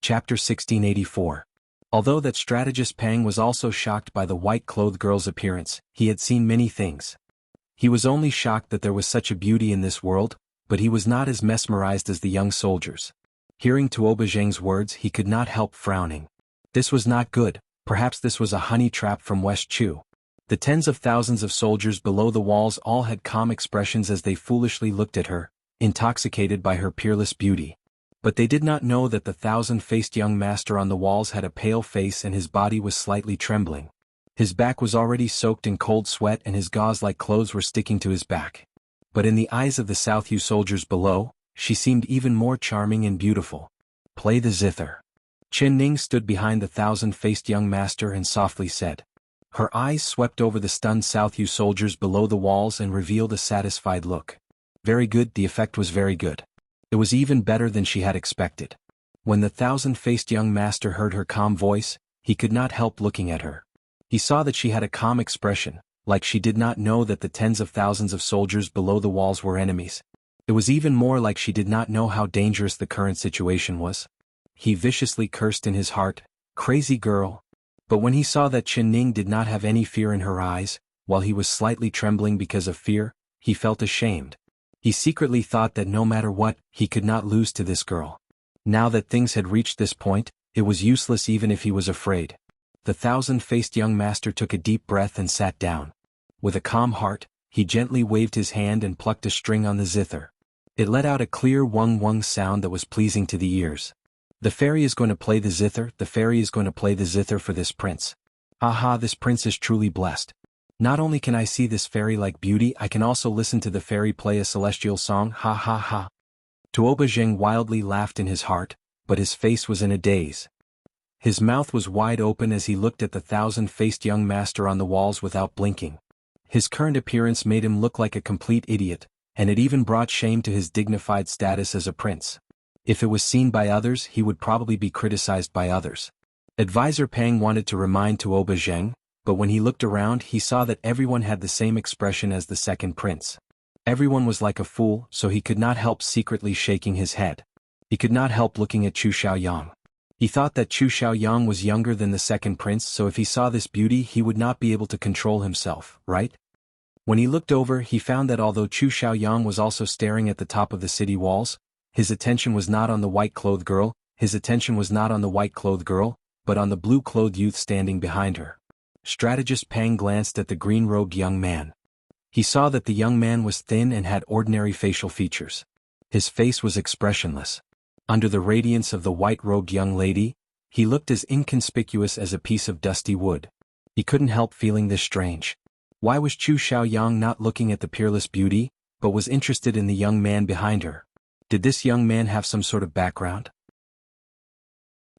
Chapter 1684. Although that strategist Pang was also shocked by the white-clothed girl's appearance, he had seen many things. He was only shocked that there was such a beauty in this world, but he was not as mesmerized as the young soldiers. Hearing Tuoba Zheng's words, he could not help frowning. This was not good. Perhaps this was a honey trap from West Chu. The tens of thousands of soldiers below the walls all had calm expressions as they foolishly looked at her, intoxicated by her peerless beauty. But they did not know that the thousand-faced young master on the walls had a pale face and his body was slightly trembling. His back was already soaked in cold sweat and his gauze-like clothes were sticking to his back. But in the eyes of the South Yu soldiers below, she seemed even more charming and beautiful. Play the zither. Chen Ning stood behind the thousand-faced young master and softly said. Her eyes swept over the stunned South Yu soldiers below the walls and revealed a satisfied look. Very good, the effect was very good. It was even better than she had expected. When the thousand-faced young master heard her calm voice, he could not help looking at her. He saw that she had a calm expression, like she did not know that the tens of thousands of soldiers below the walls were enemies. It was even more like she did not know how dangerous the current situation was. He viciously cursed in his heart, crazy girl. But when he saw that Chen Ning did not have any fear in her eyes, while he was slightly trembling because of fear, he felt ashamed. He secretly thought that no matter what, he could not lose to this girl. Now that things had reached this point, it was useless even if he was afraid. The thousand-faced young master took a deep breath and sat down. With a calm heart, he gently waved his hand and plucked a string on the zither. It let out a clear wung-wung sound that was pleasing to the ears. The fairy is going to play the zither, the fairy is going to play the zither for this prince. Aha, this prince is truly blessed. Not only can I see this fairy-like beauty, I can also listen to the fairy play a celestial song, ha ha ha. Tuoba Zheng wildly laughed in his heart, but his face was in a daze. His mouth was wide open as he looked at the thousand-faced young master on the walls without blinking. His current appearance made him look like a complete idiot, and it even brought shame to his dignified status as a prince. If it was seen by others, he would probably be criticized by others. Advisor Pang wanted to remind Tuoba Zheng, but when he looked around he saw that everyone had the same expression as the second prince. Everyone was like a fool, so he could not help secretly shaking his head. He could not help looking at Chu Xiaoyang. He thought that Chu Xiaoyang was younger than the second prince, so if he saw this beauty he would not be able to control himself, right? When he looked over he found that although Chu Xiaoyang was also staring at the top of the city walls, his attention was not on the white-clothed girl, but on the blue-clothed youth standing behind her. Strategist Pang glanced at the green-robed young man. He saw that the young man was thin and had ordinary facial features. His face was expressionless. Under the radiance of the white-robed young lady, he looked as inconspicuous as a piece of dusty wood. He couldn't help feeling this strange. Why was Chu Xiaoyang not looking at the peerless beauty, but was interested in the young man behind her? Did this young man have some sort of background?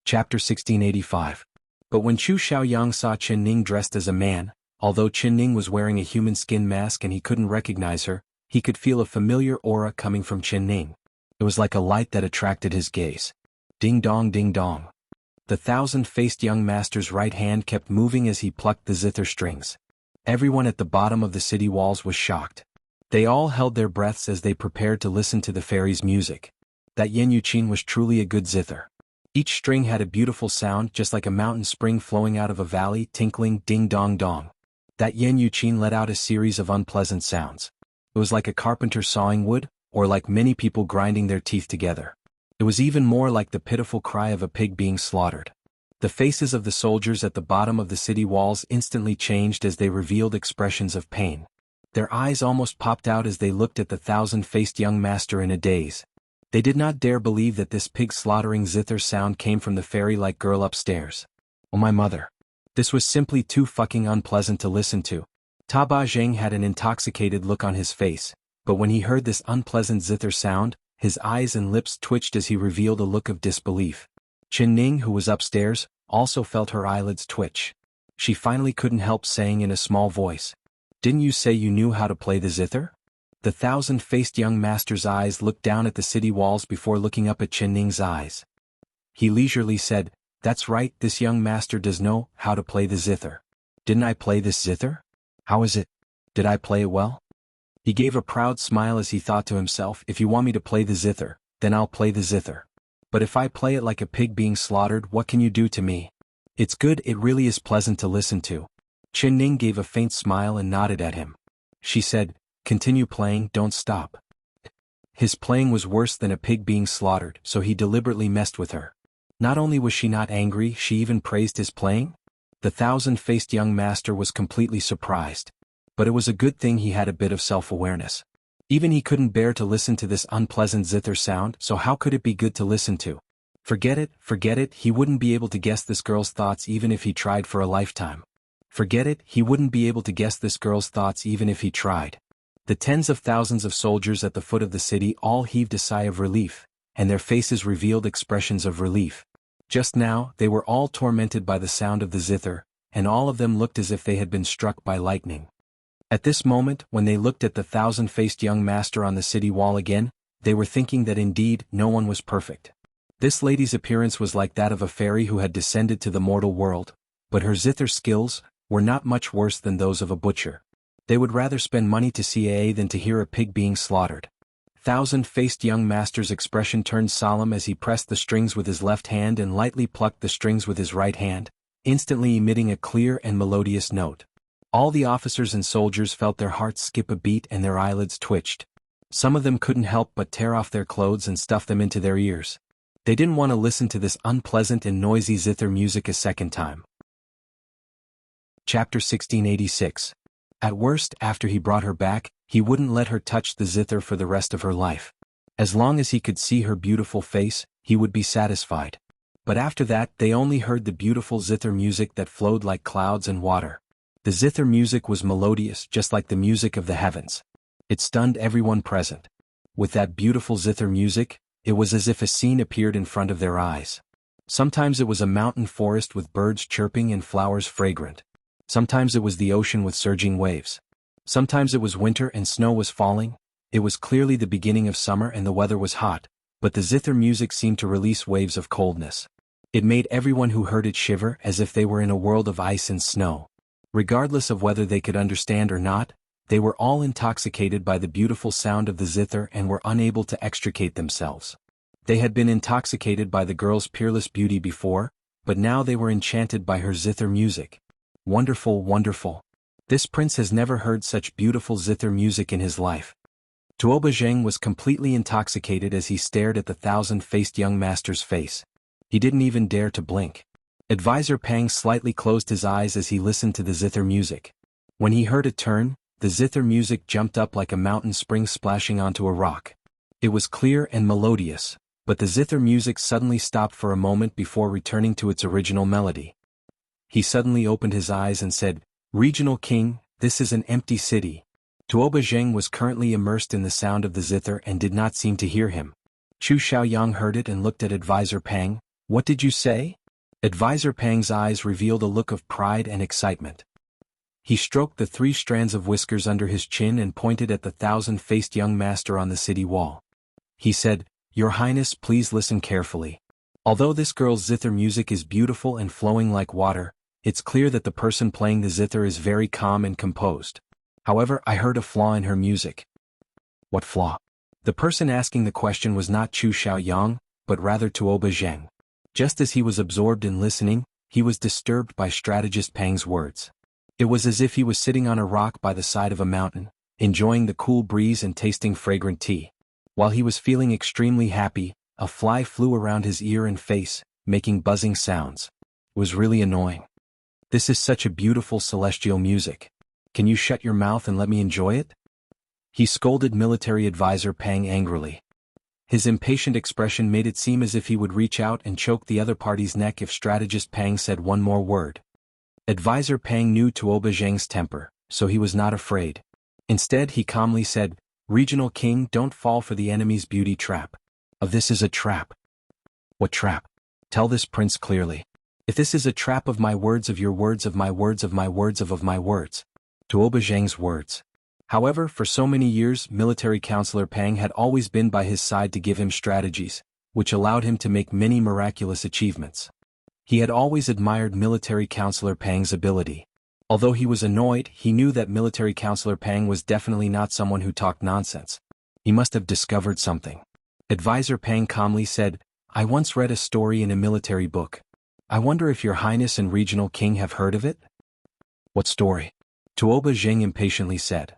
Chapter 1685. But when Chu Xiaoyang saw Chen Ning dressed as a man, although Chen Ning was wearing a human skin mask and he couldn't recognize her, he could feel a familiar aura coming from Chen Ning. It was like a light that attracted his gaze. Ding dong ding dong. The thousand-faced young master's right hand kept moving as he plucked the zither strings. Everyone at the bottom of the city walls was shocked. They all held their breaths as they prepared to listen to the fairy's music. That Yen Yuqin was truly a good zither. Each string had a beautiful sound, just like a mountain spring flowing out of a valley, tinkling ding-dong-dong. That Yen Yuqin let out a series of unpleasant sounds. It was like a carpenter sawing wood, or like many people grinding their teeth together. It was even more like the pitiful cry of a pig being slaughtered. The faces of the soldiers at the bottom of the city walls instantly changed as they revealed expressions of pain. Their eyes almost popped out as they looked at the thousand-faced young master in a daze. They did not dare believe that this pig-slaughtering zither sound came from the fairy-like girl upstairs. Oh my mother. This was simply too fucking unpleasant to listen to. Tuoba Zheng had an intoxicated look on his face, but when he heard this unpleasant zither sound, his eyes and lips twitched as he revealed a look of disbelief. Chen Ning, who was upstairs, also felt her eyelids twitch. She finally couldn't help saying in a small voice, "Didn't you say you knew how to play the zither?" The thousand-faced young master's eyes looked down at the city walls before looking up at Chen Ning's eyes. He leisurely said, "That's right, this young master does know how to play the zither. Didn't I play this zither? How is it? Did I play it well?" He gave a proud smile as he thought to himself, "If you want me to play the zither, then I'll play the zither." But if I play it like a pig being slaughtered, what can you do to me? It's good, it really is pleasant to listen to. Chen Ning gave a faint smile and nodded at him. She said, continue playing, don't stop. His playing was worse than a pig being slaughtered, so he deliberately messed with her. Not only was she not angry, she even praised his playing? The thousand-faced young master was completely surprised. But it was a good thing he had a bit of self-awareness. Even he couldn't bear to listen to this unpleasant zither sound, so how could it be good to listen to? Forget it, he wouldn't be able to guess this girl's thoughts even if he tried for a lifetime. Forget it, he wouldn't be able to guess this girl's thoughts even if he tried. The tens of thousands of soldiers at the foot of the city all heaved a sigh of relief, and their faces revealed expressions of relief. Just now, they were all tormented by the sound of the zither, and all of them looked as if they had been struck by lightning. At this moment, when they looked at the thousand-faced young master on the city wall again, they were thinking that indeed, no one was perfect. This lady's appearance was like that of a fairy who had descended to the mortal world, but her zither skills were not much worse than those of a butcher. They would rather spend money to see a than to hear a pig being slaughtered. Thousand-faced young master's expression turned solemn as he pressed the strings with his left hand and lightly plucked the strings with his right hand, instantly emitting a clear and melodious note. All the officers and soldiers felt their hearts skip a beat and their eyelids twitched. Some of them couldn't help but tear off their clothes and stuff them into their ears. They didn't want to listen to this unpleasant and noisy zither music a second time. Chapter 1686. At worst, after he brought her back, he wouldn't let her touch the zither for the rest of her life. As long as he could see her beautiful face, he would be satisfied. But after that, they only heard the beautiful zither music that flowed like clouds and water. The zither music was melodious, just like the music of the heavens. It stunned everyone present. With that beautiful zither music, it was as if a scene appeared in front of their eyes. Sometimes it was a mountain forest with birds chirping and flowers fragrant. Sometimes it was the ocean with surging waves. Sometimes it was winter and snow was falling. It was clearly the beginning of summer and the weather was hot, but the zither music seemed to release waves of coldness. It made everyone who heard it shiver as if they were in a world of ice and snow. Regardless of whether they could understand or not, they were all intoxicated by the beautiful sound of the zither and were unable to extricate themselves. They had been intoxicated by the girl's peerless beauty before, but now they were enchanted by her zither music. Wonderful, wonderful. This prince has never heard such beautiful zither music in his life. Tuoba Zheng was completely intoxicated as he stared at the thousand-faced young master's face. He didn't even dare to blink. Advisor Pang slightly closed his eyes as he listened to the zither music. When he heard a turn, the zither music jumped up like a mountain spring splashing onto a rock. It was clear and melodious, but the zither music suddenly stopped for a moment before returning to its original melody. He suddenly opened his eyes and said, "Regional King, this is an empty city." Tuoba Zheng was currently immersed in the sound of the zither and did not seem to hear him. Chu Xiaoyang heard it and looked at Advisor Pang. "What did you say?" Advisor Pang's eyes revealed a look of pride and excitement. He stroked the 3 strands of whiskers under his chin and pointed at the thousand-faced young master on the city wall. He said, "Your Highness, please listen carefully. Although this girl's zither music is beautiful and flowing like water, it's clear that the person playing the zither is very calm and composed. However, I heard a flaw in her music." "What flaw?" The person asking the question was not Chu Xiaoyang, but rather Tuoba Zheng. Just as he was absorbed in listening, he was disturbed by strategist Pang's words. It was as if he was sitting on a rock by the side of a mountain, enjoying the cool breeze and tasting fragrant tea. While he was feeling extremely happy, a fly flew around his ear and face, making buzzing sounds. It was really annoying. "This is such a beautiful celestial music. Can you shut your mouth and let me enjoy it?" He scolded military advisor Pang angrily. His impatient expression made it seem as if he would reach out and choke the other party's neck if strategist Pang said one more word. Advisor Pang knew Tuoba Zheng's temper, so he was not afraid. Instead, he calmly said, "Regional King, don't fall for the enemy's beauty trap. This is a trap." "What trap? Tell this prince clearly." "If this is a trap of my words, of your words, of my words, of my words, of my words." Tuoba Zheng's words. However, for so many years, military counselor Pang had always been by his side to give him strategies, which allowed him to make many miraculous achievements. He had always admired military counselor Pang's ability. Although he was annoyed, he knew that military counselor Pang was definitely not someone who talked nonsense. He must have discovered something. Advisor Pang calmly said, I once read a story in a military book. I wonder if your highness and regional king have heard of it? What story? Tuoba Zheng impatiently said.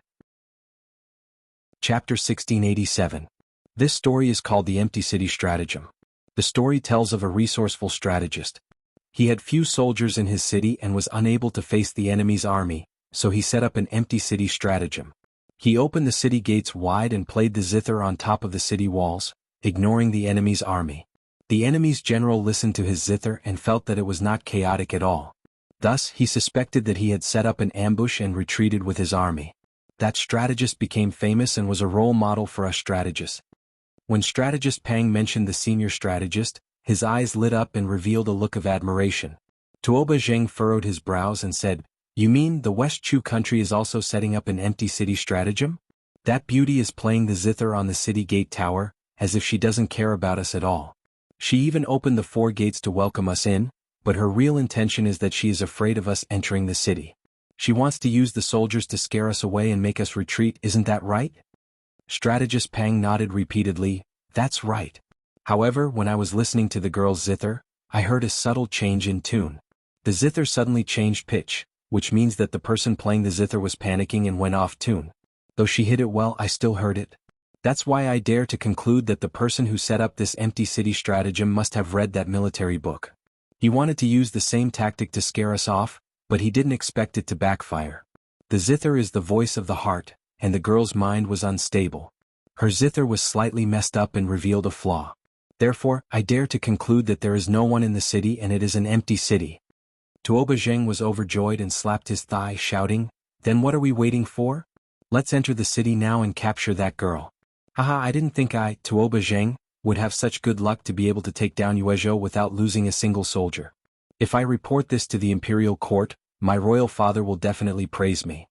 Chapter 1687. This story is called the Empty City Stratagem. The story tells of a resourceful strategist. He had few soldiers in his city and was unable to face the enemy's army, so he set up an empty city stratagem. He opened the city gates wide and played the zither on top of the city walls, ignoring the enemy's army. The enemy's general listened to his zither and felt that it was not chaotic at all. Thus, he suspected that he had set up an ambush and retreated with his army. That strategist became famous and was a role model for us strategists. When strategist Pang mentioned the senior strategist, his eyes lit up and revealed a look of admiration. Tuoba Zheng furrowed his brows and said, "You mean the West Chu country is also setting up an empty city stratagem? That beauty is playing the zither on the city gate tower, as if she doesn't care about us at all. She even opened the 4 gates to welcome us in, but her real intention is that she is afraid of us entering the city. She wants to use the soldiers to scare us away and make us retreat, isn't that right?" Strategist Pang nodded repeatedly, "That's right. However, when I was listening to the girl's zither, I heard a subtle change in tune. The zither suddenly changed pitch, which means that the person playing the zither was panicking and went off tune. Though she hit it well, I still heard it. That's why I dare to conclude that the person who set up this empty city stratagem must have read that military book. He wanted to use the same tactic to scare us off, but he didn't expect it to backfire. The zither is the voice of the heart, and the girl's mind was unstable. Her zither was slightly messed up and revealed a flaw. Therefore, I dare to conclude that there is no one in the city and it is an empty city." Tuoba Zheng was overjoyed and slapped his thigh, shouting, "Then what are we waiting for? Let's enter the city now and capture that girl." "Haha, I didn't think I, Tuoba Zheng, would have such good luck to be able to take down Yuezhou without losing a single soldier. If I report this to the imperial court, my royal father will definitely praise me."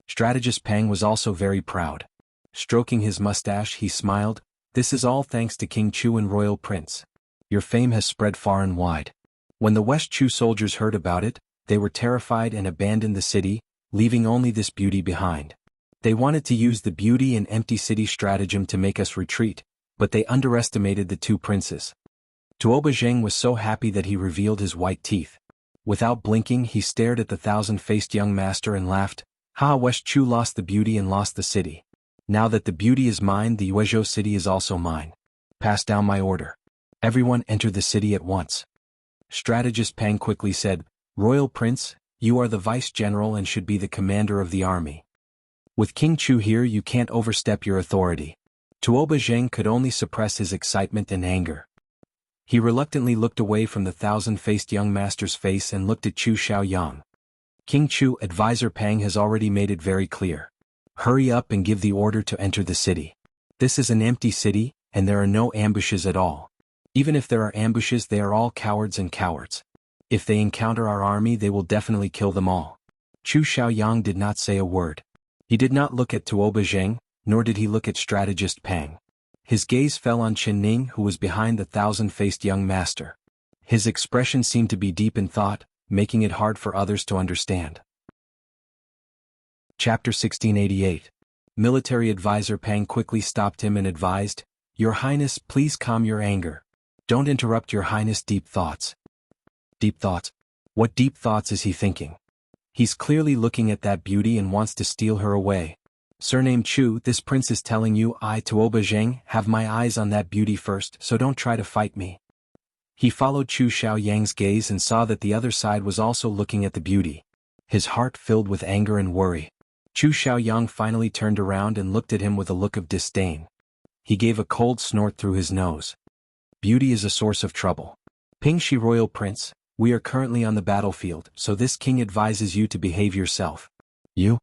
Strategist Pang was also very proud. Stroking his mustache, he smiled, "This is all thanks to King Chu and Royal Prince. Your fame has spread far and wide." When the West Chu soldiers heard about it, they were terrified and abandoned the city, leaving only this beauty behind. They wanted to use the beauty and empty city stratagem to make us retreat, but they underestimated the 2 princes. Tuoba Zheng was so happy that he revealed his white teeth. Without blinking, he stared at the 1,000-faced young master and laughed, "Ha, West Chu lost the beauty and lost the city. Now that the beauty is mine, the Yuezhou city is also mine. Pass down my order. Everyone enter the city at once." Strategist Pang quickly said, "Royal Prince, you are the vice-general and should be the commander of the army. With King Chu here, you can't overstep your authority." Tuoba Zheng could only suppress his excitement and anger. He reluctantly looked away from the 1,000-faced young master's face and looked at Chu Xiaoyang. "King Chu, Advisor Pang has already made it very clear. Hurry up and give the order to enter the city. This is an empty city, and there are no ambushes at all. Even if there are ambushes, they are all cowards and cowards. If they encounter our army, they will definitely kill them all." Chu Xiaoyang did not say a word. He did not look at Tuoba Zheng, nor did he look at strategist Pang. His gaze fell on Qin Ning, who was behind the 1,000-faced young master. His expression seemed to be deep in thought, making it hard for others to understand. Chapter 1688. Military advisor Pang quickly stopped him and advised, "Your Highness, please calm your anger. Don't interrupt your Highness' deep thoughts." Deep thoughts? What deep thoughts is he thinking? He's clearly looking at that beauty and wants to steal her away. "Surname Chu, this prince is telling you I, Tuoba Zheng, have my eyes on that beauty first, so don't try to fight me." He followed Chu Xiaoyang's gaze and saw that the other side was also looking at the beauty. His heart filled with anger and worry. Chu Xiaoyang finally turned around and looked at him with a look of disdain. He gave a cold snort through his nose. "Beauty is a source of trouble. Pingxi Royal Prince, we are currently on the battlefield, so this king advises you to behave yourself. You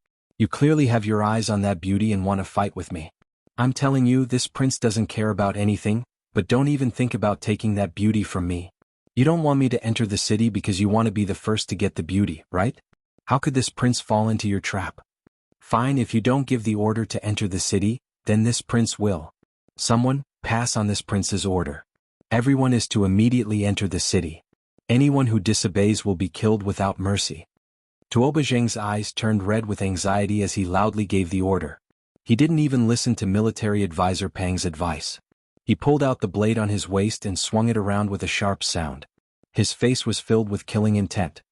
clearly have your eyes on that beauty and want to fight with me. I'm telling you, this prince doesn't care about anything, but don't even think about taking that beauty from me. You don't want me to enter the city because you want to be the first to get the beauty, right? How could this prince fall into your trap? Fine, if you don't give the order to enter the city, then this prince will. Someone, pass on this prince's order. Everyone is to immediately enter the city. Anyone who disobeys will be killed without mercy." Tuoba Zheng's eyes turned red with anxiety as he loudly gave the order. He didn't even listen to military advisor Pang's advice. He pulled out the blade on his waist and swung it around with a sharp sound. His face was filled with killing intent.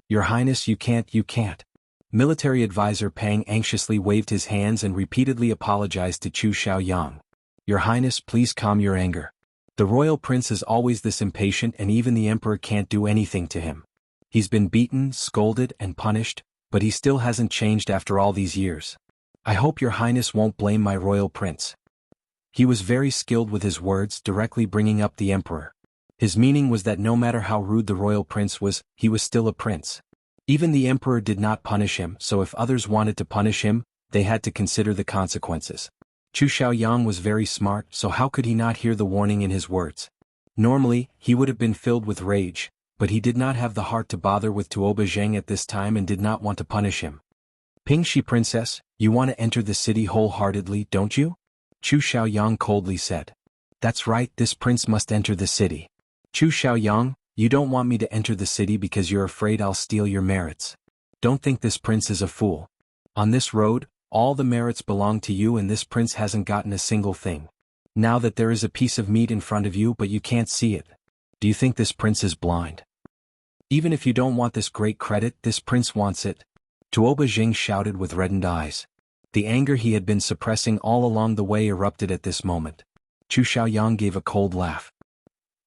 "Your Highness, you can't. Military advisor Pang anxiously waved his hands and repeatedly apologized to Chu Xiaoyang. "Your Highness, please calm your anger. The royal prince is always this impatient, and even the emperor can't do anything to him. He's been beaten, scolded, and punished, but he still hasn't changed after all these years. I hope your Highness won't blame my royal prince." He was very skilled with his words, directly bringing up the emperor. His meaning was that no matter how rude the royal prince was, he was still a prince. Even the emperor did not punish him, so if others wanted to punish him, they had to consider the consequences. Chu Xiaoyang was very smart, so how could he not hear the warning in his words? Normally, he would have been filled with rage, but he did not have the heart to bother with Tuoba Zheng at this time and did not want to punish him. "Pingxi Princess, you want to enter the city wholeheartedly, don't you?" Chu Xiaoyang coldly said. "That's right, this prince must enter the city." "Chu Xiaoyang, you don't want me to enter the city because you're afraid I'll steal your merits. Don't think this prince is a fool. On this road, all the merits belong to you and this prince hasn't gotten a single thing. Now that there is a piece of meat in front of you but you can't see it. Do you think this prince is blind? Even if you don't want this great credit, this prince wants it." Tuoba Jing shouted with reddened eyes. The anger he had been suppressing all along the way erupted at this moment. Chu Xiaoyang gave a cold laugh.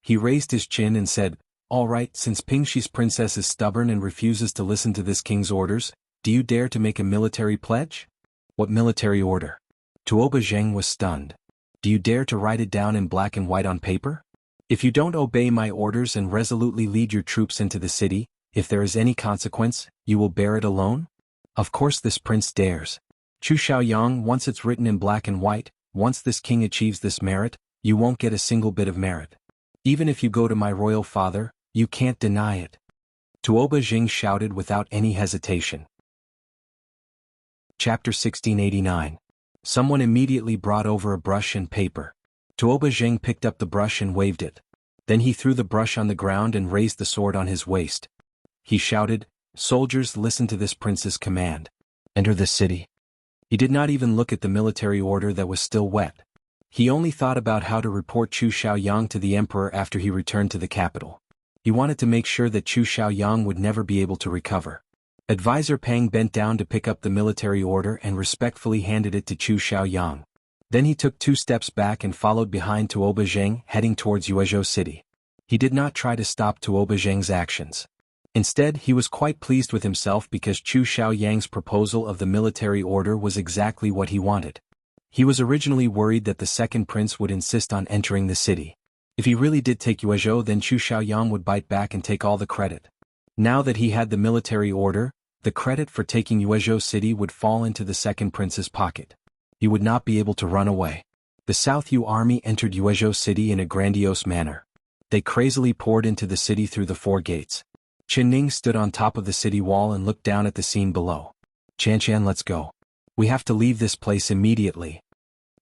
He raised his chin and said, "All right, since Pingxi's princess is stubborn and refuses to listen to this king's orders, do you dare to make a military pledge?" "What military order?" Tuoba Zheng was stunned. "Do you dare to write it down in black and white on paper? If you don't obey my orders and resolutely lead your troops into the city, if there is any consequence, you will bear it alone?" Of course this prince dares. Chu Xiaoyang, once it's written in black and white, once this king achieves this merit, you won't get a single bit of merit. Even if you go to my royal father, you can't deny it. Tuoba Jing shouted without any hesitation. Chapter 1689. Someone immediately brought over a brush and paper. Tuoba Jing picked up the brush and waved it. Then he threw the brush on the ground and raised the sword on his waist. He shouted, "Soldiers, listen to this prince's command. Enter the city." He did not even look at the military order that was still wet. He only thought about how to report Chu Xiaoyang to the emperor after he returned to the capital. He wanted to make sure that Chu Xiaoyang would never be able to recover. Advisor Pang bent down to pick up the military order and respectfully handed it to Chu Xiaoyang. Then he took 2 steps back and followed behind Tuoba Zheng, heading towards Yuezhou City. He did not try to stop Tuoba Zheng's actions. Instead, he was quite pleased with himself because Chu Xiaoyang's proposal of the military order was exactly what he wanted. He was originally worried that the second prince would insist on entering the city. If he really did take Yuezhou, then Chu Xiaoyang would bite back and take all the credit. Now that he had the military order, the credit for taking Yuezhou City would fall into the second prince's pocket. He would not be able to run away. The South Yu army entered Yuezhou City in a grandiose manner. They crazily poured into the city through the 4 gates. Ning stood on top of the city wall and looked down at the scene below. "Qian, let's go. We have to leave this place immediately,"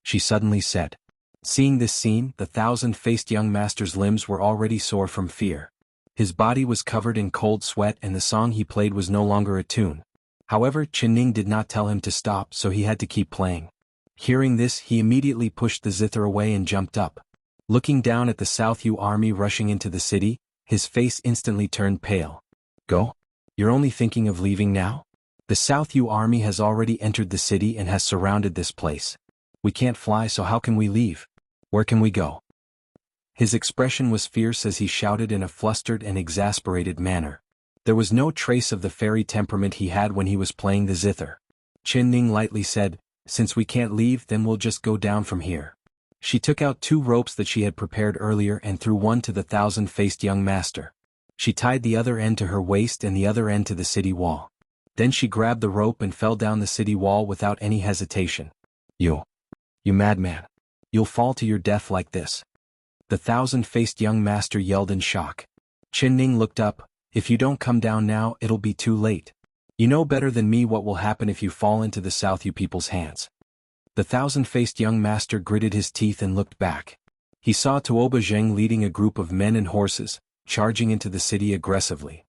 she suddenly said. Seeing this scene, the 1,000-faced young master's limbs were already sore from fear. His body was covered in cold sweat and the song he played was no longer a tune. However, Ning did not tell him to stop, so he had to keep playing. Hearing this, he immediately pushed the zither away and jumped up. Looking down at the South Yu army rushing into the city, his face instantly turned pale. "Go? You're only thinking of leaving now? The South Yu army has already entered the city and has surrounded this place. We can't fly, so how can we leave? Where can we go?" His expression was fierce as he shouted in a flustered and exasperated manner. There was no trace of the fairy temperament he had when he was playing the zither. Ning lightly said, "Since we can't leave, then we'll just go down from here." She took out 2 ropes that she had prepared earlier and threw one to the 1,000-faced young master. She tied the other end to her waist and the other end to the city wall. Then she grabbed the rope and fell down the city wall without any hesitation. You madman. You'll fall to your death like this." The 1,000-faced young master yelled in shock. Ning looked up. "If you don't come down now, it'll be too late. You know better than me what will happen if you fall into the South Yu people's hands." The 1,000-faced young master gritted his teeth and looked back. He saw Tuoba Zheng leading a group of men and horses, charging into the city aggressively.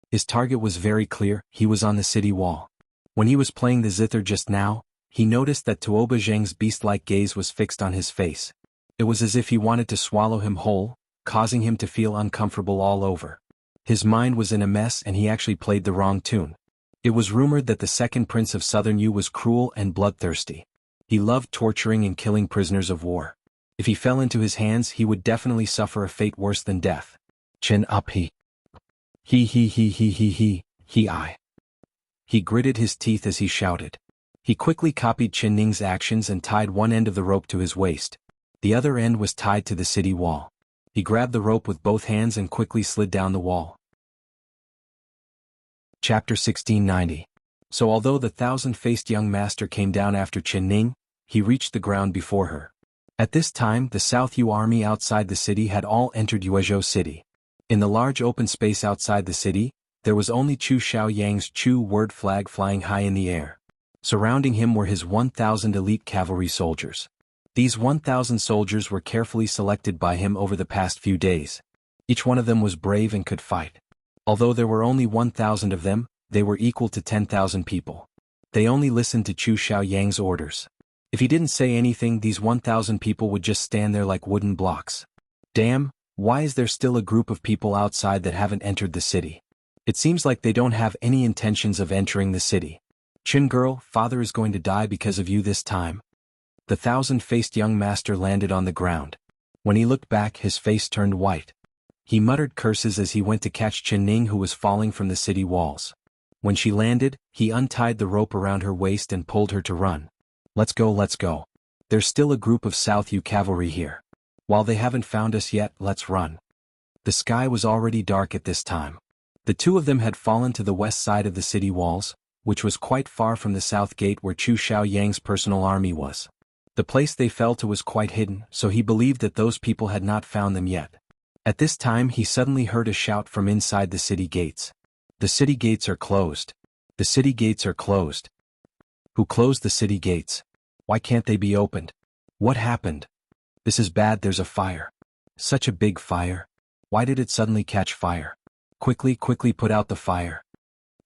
His target was very clear, he was on the city wall. When he was playing the zither just now, he noticed that Tuoba Zheng's beast-like gaze was fixed on his face. It was as if he wanted to swallow him whole, causing him to feel uncomfortable all over. His mind was in a mess and he actually played the wrong tune. It was rumored that the second prince of Southern Yu was cruel and bloodthirsty. He loved torturing and killing prisoners of war. If he fell into his hands he would definitely suffer a fate worse than death. Chin up he. I. He gritted his teeth as he shouted. He quickly copied Qin Ning's actions and tied one end of the rope to his waist. The other end was tied to the city wall. He grabbed the rope with both hands and quickly slid down the wall. Chapter 1690. So although the thousand-faced young master came down after Qin Ning, he reached the ground before her. At this time the South Yu army outside the city had all entered Yuezhou city. In the large open space outside the city, there was only Chu Xiaoyang's Chu word flag flying high in the air. Surrounding him were his 1,000 elite cavalry soldiers. These 1,000 soldiers were carefully selected by him over the past few days. Each one of them was brave and could fight. Although there were only 1,000 of them, they were equal to 10,000 people. They only listened to Chu Xiaoyang's orders. If he didn't say anything, these 1,000 people would just stand there like wooden blocks. Damn, why is there still a group of people outside that haven't entered the city? It seems like they don't have any intentions of entering the city. Qin girl, father is going to die because of you this time. The thousand-faced young master landed on the ground. When he looked back, his face turned white. He muttered curses as he went to catch Qin Ning, who was falling from the city walls. When she landed, he untied the rope around her waist and pulled her to run. Let's go, let's go. There's still a group of South Yu cavalry here. While they haven't found us yet, let's run. The sky was already dark at this time. The two of them had fallen to the west side of the city walls, which was quite far from the south gate where Chu Xiaoyang's personal army was. The place they fell to was quite hidden, so he believed that those people had not found them yet. At this time he suddenly heard a shout from inside the city gates. The city gates are closed. The city gates are closed. Who closed the city gates? Why can't they be opened? What happened? This is bad, there's a fire. Such a big fire. Why did it suddenly catch fire? Quickly put out the fire.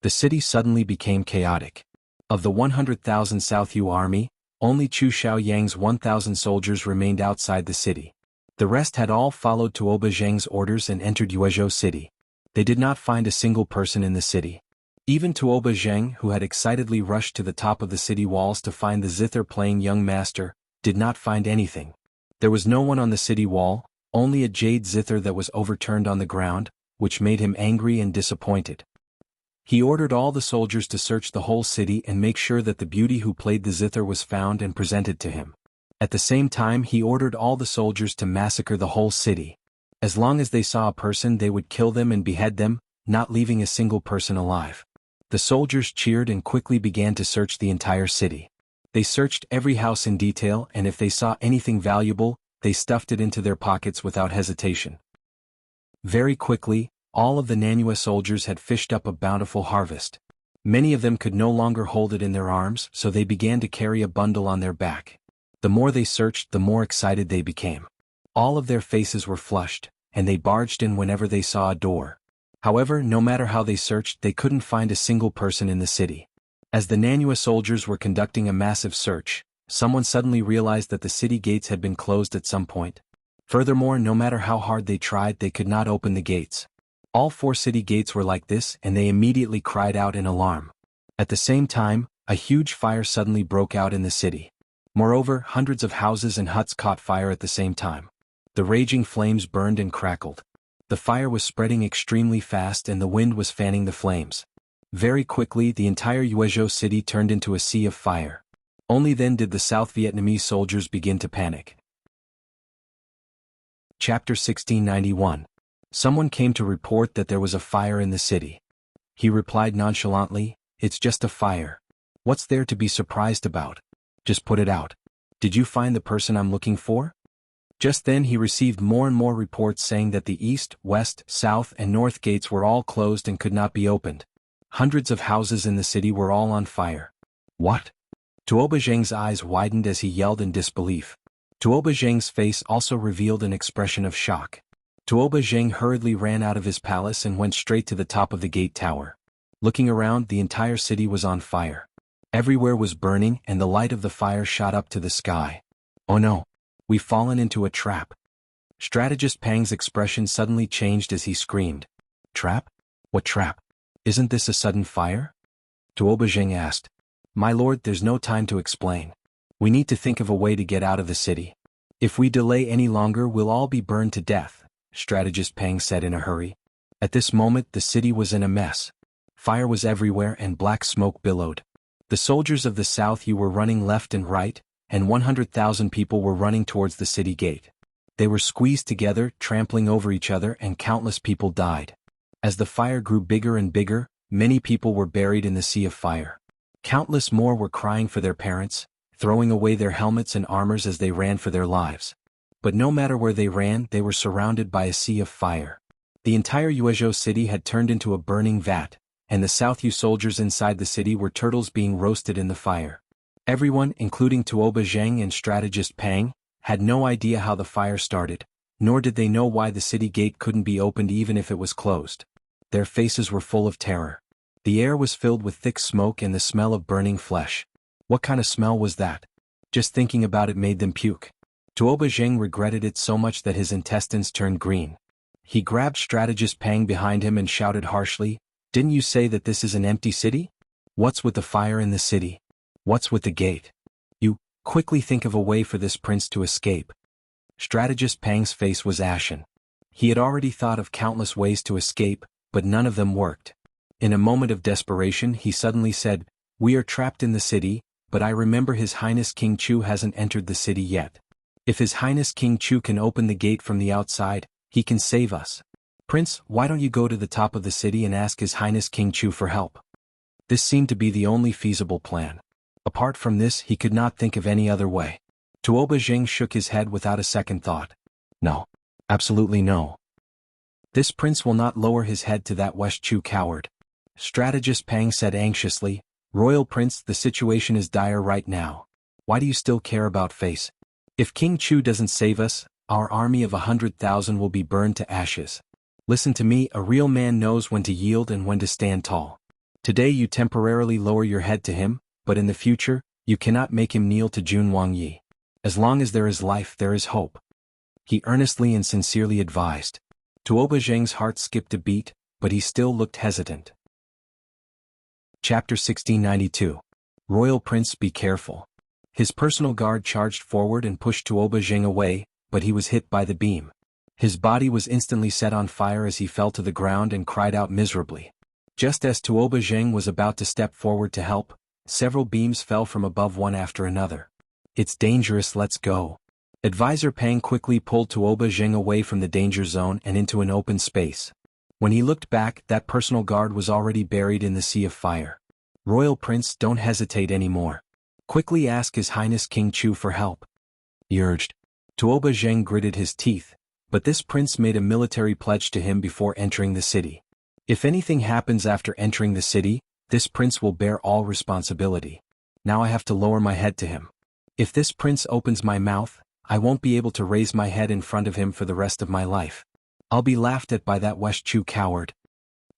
The city suddenly became chaotic. Of the 100,000 South Yu army, only Chu Xiaoyang's 1,000 soldiers remained outside the city. The rest had all followed Tuoba Zheng's orders and entered Yuezhou city. They did not find a single person in the city. Even Tuoba Zheng, who had excitedly rushed to the top of the city walls to find the zither-playing young master, did not find anything. There was no one on the city wall, only a jade zither that was overturned on the ground, which made him angry and disappointed. He ordered all the soldiers to search the whole city and make sure that the beauty who played the zither was found and presented to him. At the same time he ordered all the soldiers to massacre the whole city. As long as they saw a person they would kill them and behead them, not leaving a single person alive. The soldiers cheered and quickly began to search the entire city. They searched every house in detail, and if they saw anything valuable, they stuffed it into their pockets without hesitation. Very quickly, all of the Nanyue soldiers had fished up a bountiful harvest. Many of them could no longer hold it in their arms, so they began to carry a bundle on their back. The more they searched, the more excited they became. All of their faces were flushed, and they barged in whenever they saw a door. However, no matter how they searched, they couldn't find a single person in the city. As the Nanyue soldiers were conducting a massive search, someone suddenly realized that the city gates had been closed at some point. Furthermore, no matter how hard they tried, they could not open the gates. All 4 city gates were like this, and they immediately cried out in alarm. At the same time, a huge fire suddenly broke out in the city. Moreover, hundreds of houses and huts caught fire at the same time. The raging flames burned and crackled. The fire was spreading extremely fast and the wind was fanning the flames. Very quickly, the entire Yuezhou city turned into a sea of fire. Only then did the South Vietnamese soldiers begin to panic. Chapter 1691. Someone came to report that there was a fire in the city. He replied nonchalantly, "It's just a fire. What's there to be surprised about? Just put it out. Did you find the person I'm looking for?" Just then he received more and more reports saying that the east, west, south, and north gates were all closed and could not be opened. Hundreds of houses in the city were all on fire. What? Tuoba Zheng's eyes widened as he yelled in disbelief. Tuoba Zheng's face also revealed an expression of shock. Tuoba Zheng hurriedly ran out of his palace and went straight to the top of the gate tower. Looking around, the entire city was on fire. Everywhere was burning and the light of the fire shot up to the sky. Oh no! We've fallen into a trap. Strategist Pang's expression suddenly changed as he screamed. Trap? What trap? Isn't this a sudden fire? Tuo Bajing asked. My lord, there's no time to explain. We need to think of a way to get out of the city. If we delay any longer, we'll all be burned to death, Strategist Pang said in a hurry. At this moment, the city was in a mess. Fire was everywhere and black smoke billowed. The soldiers of the south were running left and right, and 100,000 people were running towards the city gate. They were squeezed together, trampling over each other, and countless people died. As the fire grew bigger and bigger, many people were buried in the sea of fire. Countless more were crying for their parents, throwing away their helmets and armors as they ran for their lives. But no matter where they ran, they were surrounded by a sea of fire. The entire Yuezhou city had turned into a burning vat, and the South Yu soldiers inside the city were turtles being roasted in the fire. Everyone, including Tuo Bajing and Strategist Pang, had no idea how the fire started, nor did they know why the city gate couldn't be opened even if it was closed. Their faces were full of terror. The air was filled with thick smoke and the smell of burning flesh. What kind of smell was that? Just thinking about it made them puke. Tuo Bajing regretted it so much that his intestines turned green. He grabbed Strategist Pang behind him and shouted harshly, Didn't you say that this is an empty city? What's with the fire in the city? What's with the gate? You, quickly think of a way for this prince to escape. Strategist Pang's face was ashen. He had already thought of countless ways to escape, but none of them worked. In a moment of desperation, he suddenly said, We are trapped in the city, but I remember His Highness King Chu hasn't entered the city yet. If His Highness King Chu can open the gate from the outside, he can save us. Prince, why don't you go to the top of the city and ask His Highness King Chu for help? This seemed to be the only feasible plan. Apart from this, he could not think of any other way. Tuo Bajing shook his head without a second thought. No. Absolutely no. This prince will not lower his head to that West Chu coward. Strategist Pang said anxiously, Royal Prince, the situation is dire right now. Why do you still care about face? If King Chu doesn't save us, our army of 100,000 will be burned to ashes. Listen to me, a real man knows when to yield and when to stand tall. Today you temporarily lower your head to him, but in the future, you cannot make him kneel to Jun Wangyi. As long as there is life, there is hope. He earnestly and sincerely advised. Tuo Bajing's heart skipped a beat, but he still looked hesitant. Chapter 1692. Royal Prince, be careful. His personal guard charged forward and pushed Tuo Bajing away, but he was hit by the beam. His body was instantly set on fire as he fell to the ground and cried out miserably. Just as Tuo Bajing was about to step forward to help, several beams fell from above one after another. It's dangerous, let's go. Advisor Pang quickly pulled Tuo Bajing away from the danger zone and into an open space. When he looked back, that personal guard was already buried in the sea of fire. Royal Prince, don't hesitate anymore. Quickly ask His Highness King Chu for help. He urged. Tuo Bajing gritted his teeth, but this prince made a military pledge to him before entering the city. If anything happens after entering the city, this prince will bear all responsibility. Now I have to lower my head to him. If this prince opens my mouth, I won't be able to raise my head in front of him for the rest of my life. I'll be laughed at by that West Chu coward.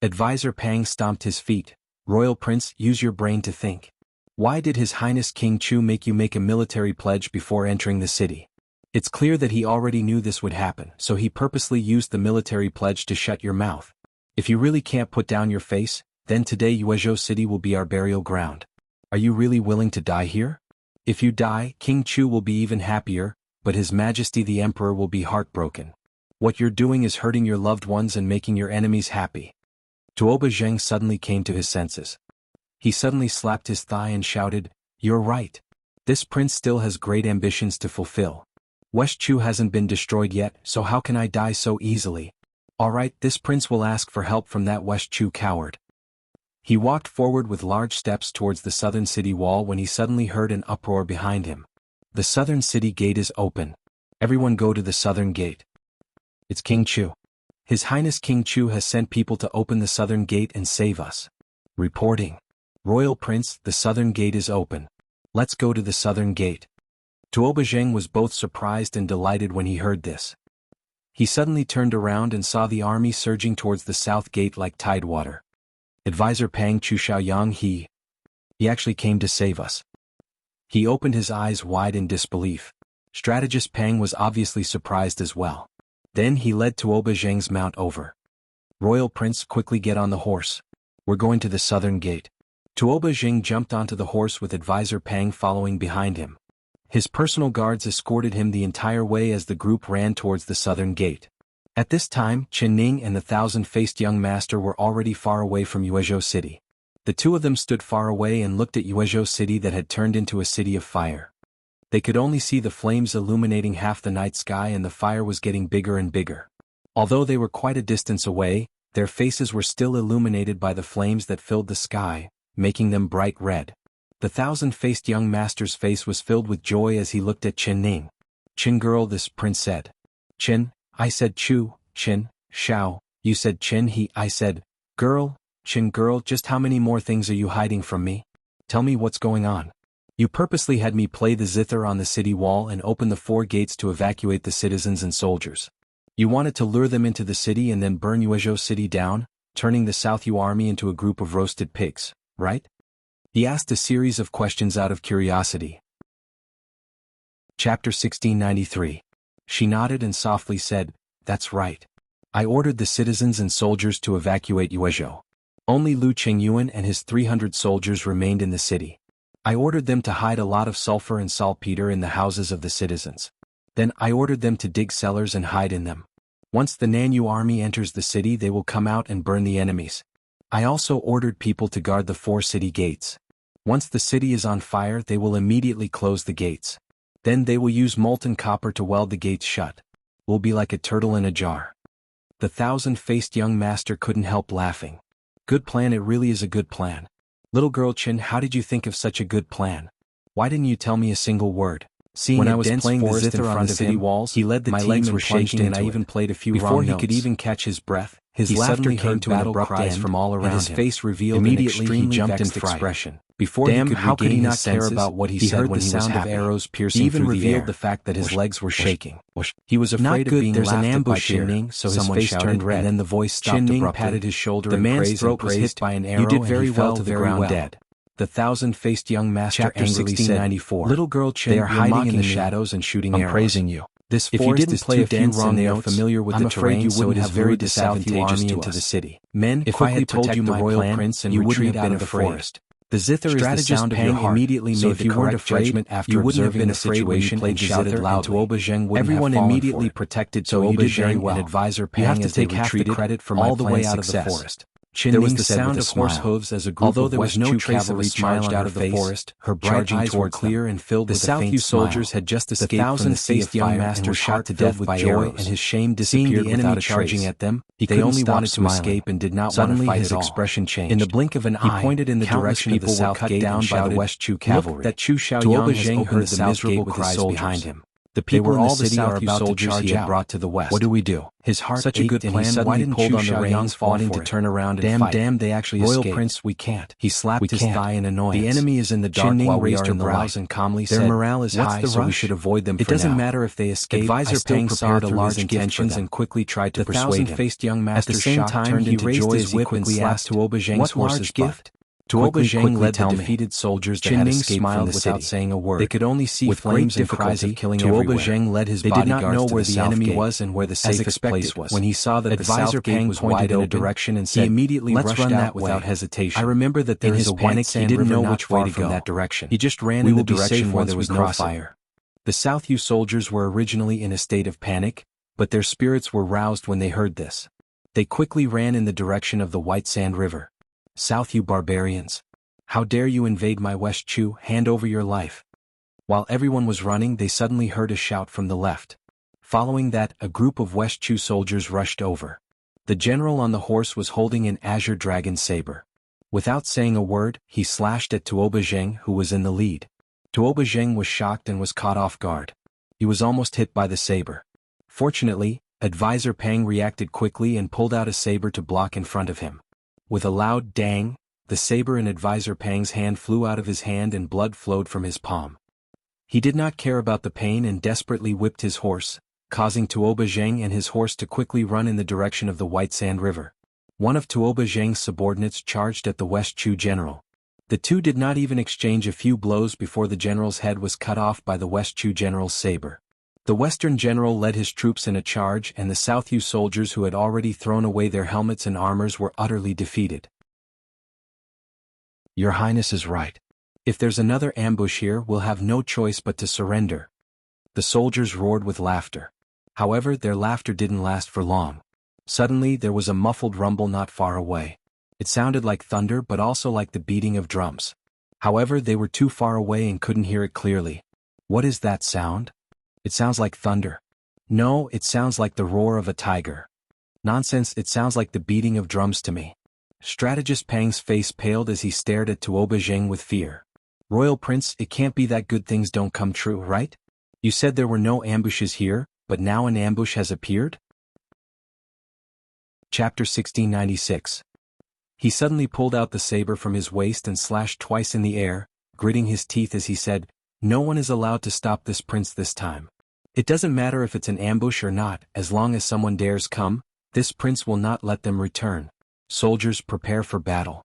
Advisor Pang stomped his feet. Royal Prince, use your brain to think. Why did His Highness King Chu make you make a military pledge before entering the city? It's clear that he already knew this would happen, so he purposely used the military pledge to shut your mouth. If you really can't put down your face, then today Yuezhou City will be our burial ground. Are you really willing to die here? If you die, King Chu will be even happier, but His Majesty the Emperor will be heartbroken. What you're doing is hurting your loved ones and making your enemies happy. Tuo Bajing suddenly came to his senses. He suddenly slapped his thigh and shouted, You're right. This prince still has great ambitions to fulfill. West Chu hasn't been destroyed yet, so how can I die so easily? Alright, this prince will ask for help from that West Chu coward. He walked forward with large steps towards the southern city wall when he suddenly heard an uproar behind him. The southern city gate is open. Everyone go to the southern gate. It's King Chu. His Highness King Chu has sent people to open the southern gate and save us. Reporting. Royal Prince, the southern gate is open. Let's go to the southern gate. Tuo Bajing was both surprised and delighted when he heard this. He suddenly turned around and saw the army surging towards the south gate like tidewater. Advisor Pang Chu Xiaoyang, he actually came to save us. He opened his eyes wide in disbelief. Strategist Pang was obviously surprised as well. Then he led Tuoba Zheng's mount over. Royal Prince, quickly get on the horse. We're going to the southern gate. Tuoba Zheng jumped onto the horse with advisor Pang following behind him. His personal guards escorted him the entire way as the group ran towards the southern gate. At this time, Chen Ning and the thousand-faced young master were already far away from Yuezhou City. The two of them stood far away and looked at Yuezhou City that had turned into a city of fire. They could only see the flames illuminating half the night sky, and the fire was getting bigger and bigger. Although they were quite a distance away, their faces were still illuminated by the flames that filled the sky, making them bright red. The thousand-faced young master's face was filled with joy as he looked at Chen Ning. "Chen girl," this prince said. "Chen, I said Chu, Chen, Xiao, you said Chen I said, girl, Chen girl, just how many more things are you hiding from me? Tell me what's going on. You purposely had me play the zither on the city wall and open the 4 gates to evacuate the citizens and soldiers. You wanted to lure them into the city and then burn Yuezhou City down, turning the South Yu army into a group of roasted pigs, right?" He asked a series of questions out of curiosity. Chapter 1693. She nodded and softly said, "That's right. I ordered the citizens and soldiers to evacuate Yuezhou. Only Lu Chengyuan and his 300 soldiers remained in the city. I ordered them to hide a lot of sulfur and saltpeter in the houses of the citizens. Then I ordered them to dig cellars and hide in them. Once the Nanyu army enters the city, they will come out and burn the enemies. I also ordered people to guard the 4 city gates. Once the city is on fire, they will immediately close the gates. Then they will use molten copper to weld the gates shut. We'll be like a turtle in a jar." The thousand-faced young master couldn't help laughing. "Good plan, it really is a good plan. Little girl Chen, how did you think of such a good plan? Why didn't you tell me a single word?" Seeing when I was playing the zither on the city walls, he led the team, my legs were shaking and I even played a few wrong notes. Before he could even catch his breath, his laughter came to an abrupt end, from all around and his face revealed an extremely vexed expression. Before how could he not care about what he said when he was happy? Of arrows piercing through the air. He even revealed the fact that his legs were shaking. He was afraid of being laughed at by Chen Ning, so his face turned red, and then the voice stopped abruptly. Chen Ning patted his shoulder and praised. The man's throat was hit by an arrow, "You did very well to the ground dead." The thousand-faced young master angrily said, "Little girl Chen, they are hiding in the shadows and shooting arrows. I'm praising you. This forest is too dense and they are familiar with the terrain, so it is very disadvantageous to us. City. Men, if I had told you my royal prince and you wouldn't have been the forest. The zither is the sound of your heart, immediately so if you weren't afraid, after you wouldn't have been afraid when you played shouted loudly. Everyone immediately protected Tuoba Zheng and advisor Pang as they retreated credit for all the way out of the forest. There was the sound of horse hooves as a group of West Chu cavalry charged out of the forest, her bright eyes were clear and filled with a faint smile. The South Yu soldiers had just escaped from the thousand-faced young master shot to death with joy, and his shame disappeared without a charging at them. They only wanted to escape and did not want to fight at all. His expression changed. In the blink of an eye, he pointed in the direction of the south gate and shouted, "West Chu cavalry." That Chu Xiaoyang has opened the south gate with his soldiers behind him. The people in the city are about to charge he had brought to the west. What do we do? His heart such a good plan. Why didn't pulled on the reins, wanting to turn around and fight? Damn, they actually escaped. Royal Prince, we can't. He slapped his thigh in annoyance. The enemy is in the dark while we are in the light. And calmly said, their morale is high, so we should avoid them. It doesn't matter if they escape. Advisor Pang saw the large intentions and quickly tried to persuade him. The thousand-faced young master turned into joy as he quickly asked Tuoba Zheng's horse's gift. Tuoba Zheng led the defeated soldiers that had escaped from the city. Without saying a word. They could only see flames and cries of killing everywhere. Tuoba Zheng led his bodyguards to the south gate. They did not know where the enemy was and where the safest place was. When he saw that the south gate was wide in a direction and said, he immediately rushed out without hesitation. I remember that there is a panic, he didn't know which way to go. That direction. He just ran in the direction where there was no fire. The South Yu soldiers were originally in a state of panic, but their spirits were roused when they heard this. They quickly ran in the direction of the White Sand River. South Yu barbarians! How dare you invade my West Chu, hand over your life. While everyone was running, they suddenly heard a shout from the left. Following that, a group of West Chu soldiers rushed over. The general on the horse was holding an azure dragon saber. Without saying a word, he slashed at Tuoba Zheng, who was in the lead. Tuoba Zheng was shocked and was caught off guard. He was almost hit by the saber. Fortunately, advisor Pang reacted quickly and pulled out a saber to block in front of him. With a loud dang, the saber in advisor Pang's hand flew out of his hand and blood flowed from his palm. He did not care about the pain and desperately whipped his horse, causing Tuoba Zheng and his horse to quickly run in the direction of the White Sand River. One of Tuoba Zheng's subordinates charged at the West Chu general. The two did not even exchange a few blows before the general's head was cut off by the West Chu general's saber. The Western general led his troops in a charge, and the South Yu soldiers who had already thrown away their helmets and armors were utterly defeated. Your Highness is right. If there's another ambush here, we'll have no choice but to surrender. The soldiers roared with laughter. However, their laughter didn't last for long. Suddenly there was a muffled rumble not far away. It sounded like thunder but also like the beating of drums. However, they were too far away and couldn't hear it clearly. What is that sound? It sounds like thunder. No, it sounds like the roar of a tiger. Nonsense, it sounds like the beating of drums to me. Strategist Pang's face paled as he stared at Tuo Bajing with fear. Royal Prince, it can't be that good things don't come true, right? You said there were no ambushes here, but now an ambush has appeared? Chapter 1696. He suddenly pulled out the saber from his waist and slashed twice in the air, gritting his teeth as he said, "No one is allowed to stop this prince this time. It doesn't matter if it's an ambush or not, as long as someone dares come, this prince will not let them return. Soldiers, prepare for battle."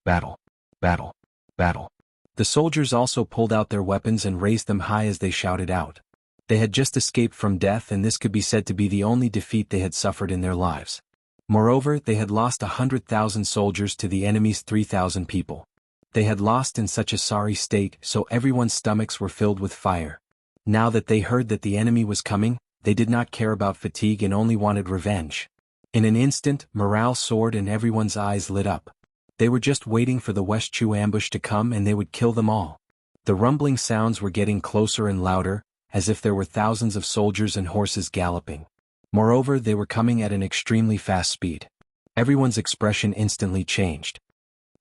Battle. Battle. Battle. The soldiers also pulled out their weapons and raised them high as they shouted out. They had just escaped from death, and this could be said to be the only defeat they had suffered in their lives. Moreover, they had lost 100,000 soldiers to the enemy's 3,000 people. They had lost in such a sorry state, so everyone's stomachs were filled with fire. Now that they heard that the enemy was coming, they did not care about fatigue and only wanted revenge. In an instant, morale soared and everyone's eyes lit up. They were just waiting for the West Chu ambush to come and they would kill them all. The rumbling sounds were getting closer and louder, as if there were thousands of soldiers and horses galloping. Moreover, they were coming at an extremely fast speed. Everyone's expression instantly changed.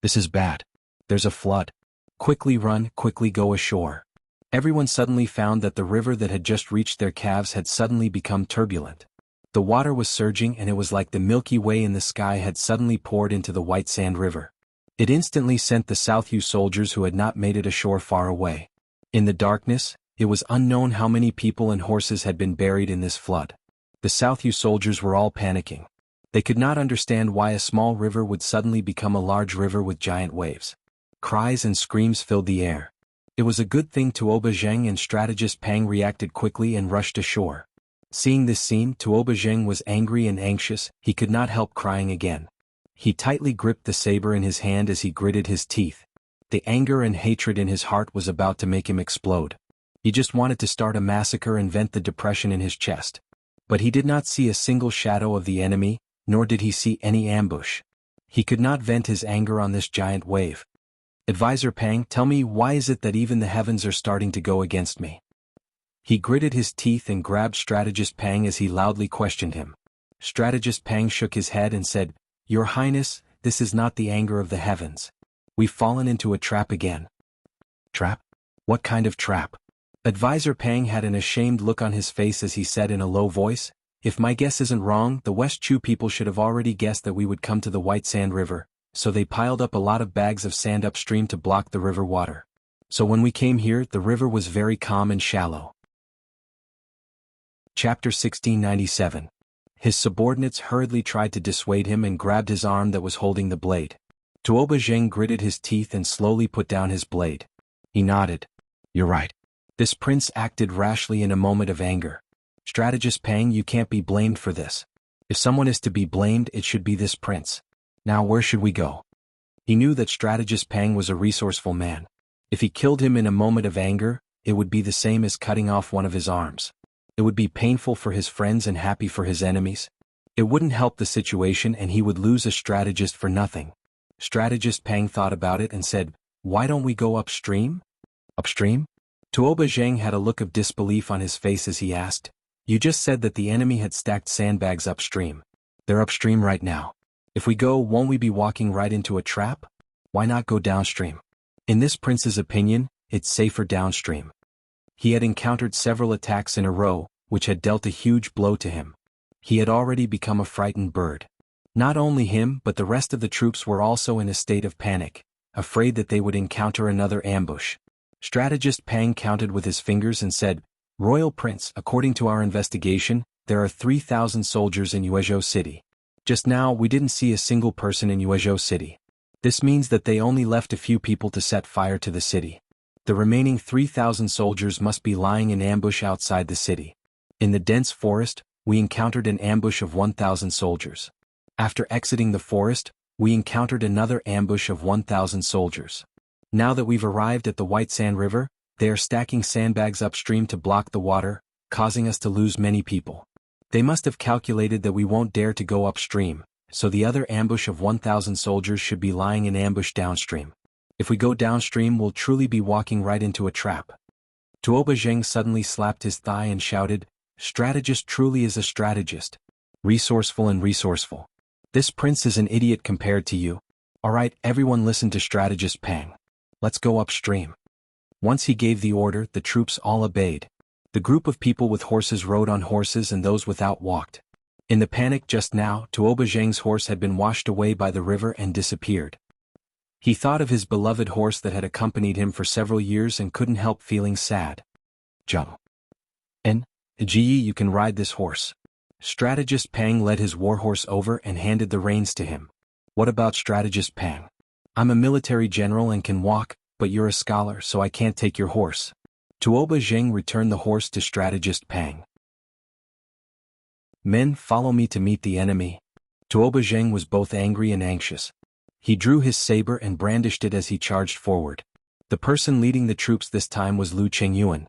This is bad. There's a flood. Quickly run, quickly go ashore. Everyone suddenly found that the river that had just reached their calves had suddenly become turbulent. The water was surging and it was like the Milky Way in the sky had suddenly poured into the White Sand River. It instantly sent the South Yu soldiers who had not made it ashore far away. In the darkness, it was unknown how many people and horses had been buried in this flood. The South Yu soldiers were all panicking. They could not understand why a small river would suddenly become a large river with giant waves. Cries and screams filled the air. It was a good thing Tuo Bajing and strategist Pang reacted quickly and rushed ashore. Seeing this scene, Tuo Bajing was angry and anxious, he could not help crying again. He tightly gripped the saber in his hand as he gritted his teeth. The anger and hatred in his heart was about to make him explode. He just wanted to start a massacre and vent the depression in his chest. But he did not see a single shadow of the enemy, nor did he see any ambush. He could not vent his anger on this giant wave. Advisor Pang, tell me, why is it that even the heavens are starting to go against me? He gritted his teeth and grabbed strategist Pang as he loudly questioned him. Strategist Pang shook his head and said, "Your Highness, this is not the anger of the heavens. We've fallen into a trap again." Trap? What kind of trap? Advisor Pang had an ashamed look on his face as he said in a low voice, "If my guess isn't wrong, the West Chu people should have already guessed that we would come to the White Sand River, so they piled up a lot of bags of sand upstream to block the river water. So when we came here, the river was very calm and shallow." Chapter 1697. His subordinates hurriedly tried to dissuade him and grabbed his arm that was holding the blade. Tuo Bajing gritted his teeth and slowly put down his blade. He nodded. "You're right. This prince acted rashly in a moment of anger. Strategist Pang, you can't be blamed for this. If someone is to be blamed, it should be this prince. Now where should we go?" He knew that strategist Pang was a resourceful man. If he killed him in a moment of anger, it would be the same as cutting off one of his arms. It would be painful for his friends and happy for his enemies. It wouldn't help the situation and he would lose a strategist for nothing. Strategist Pang thought about it and said, "Why don't we go upstream?" "Upstream?" Tuo Bajing had a look of disbelief on his face as he asked, "You just said that the enemy had stacked sandbags upstream. They're upstream right now. If we go, won't we be walking right into a trap? Why not go downstream?" In this prince's opinion, it's safer downstream. He had encountered several attacks in a row, which had dealt a huge blow to him. He had already become a frightened bird. Not only him but the rest of the troops were also in a state of panic, afraid that they would encounter another ambush. Strategist Pang counted with his fingers and said, "Royal Prince, according to our investigation, there are 3,000 soldiers in Yuezhou City. Just now we didn't see a single person in Yuezhou City. This means that they only left a few people to set fire to the city. The remaining 3,000 soldiers must be lying in ambush outside the city. In the dense forest, we encountered an ambush of 1,000 soldiers. After exiting the forest, we encountered another ambush of 1,000 soldiers. Now that we've arrived at the White Sand River, they are stacking sandbags upstream to block the water, causing us to lose many people. They must have calculated that we won't dare to go upstream, so the other ambush of 1,000 soldiers should be lying in ambush downstream. If we go downstream, we'll truly be walking right into a trap. Tuoba Zheng suddenly slapped his thigh and shouted, "Strategist truly is a strategist. Resourceful and resourceful. This prince is an idiot compared to you. Alright, everyone listen to Strategist Pang. Let's go upstream." Once he gave the order, the troops all obeyed. The group of people with horses rode on horses and those without walked. In the panic just now, Tuoba Zheng's horse had been washed away by the river and disappeared. He thought of his beloved horse that had accompanied him for several years and couldn't help feeling sad. Zheng. Ji, you can ride this horse. Strategist Pang led his warhorse over and handed the reins to him. What about Strategist Pang? I'm a military general and can walk, but you're a scholar, so I can't take your horse. Tuoba Zheng returned the horse to Strategist Pang. Men, follow me to meet the enemy. Tuoba Zheng was both angry and anxious. He drew his saber and brandished it as he charged forward. The person leading the troops this time was Lu Chengyuan.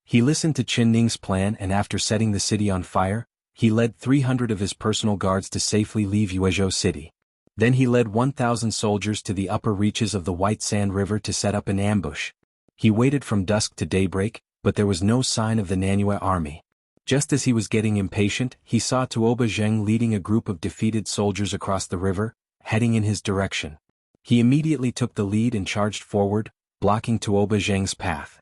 He listened to Qin Ning's plan, and after setting the city on fire, he led 300 of his personal guards to safely leave Yuezhou City. Then he led 1,000 soldiers to the upper reaches of the White Sand River to set up an ambush. He waited from dusk to daybreak, but there was no sign of the Nanyue army. Just as he was getting impatient, he saw Tuoba Zheng leading a group of defeated soldiers across the river, heading in his direction. He immediately took the lead and charged forward, blocking Tuoba Zheng's path.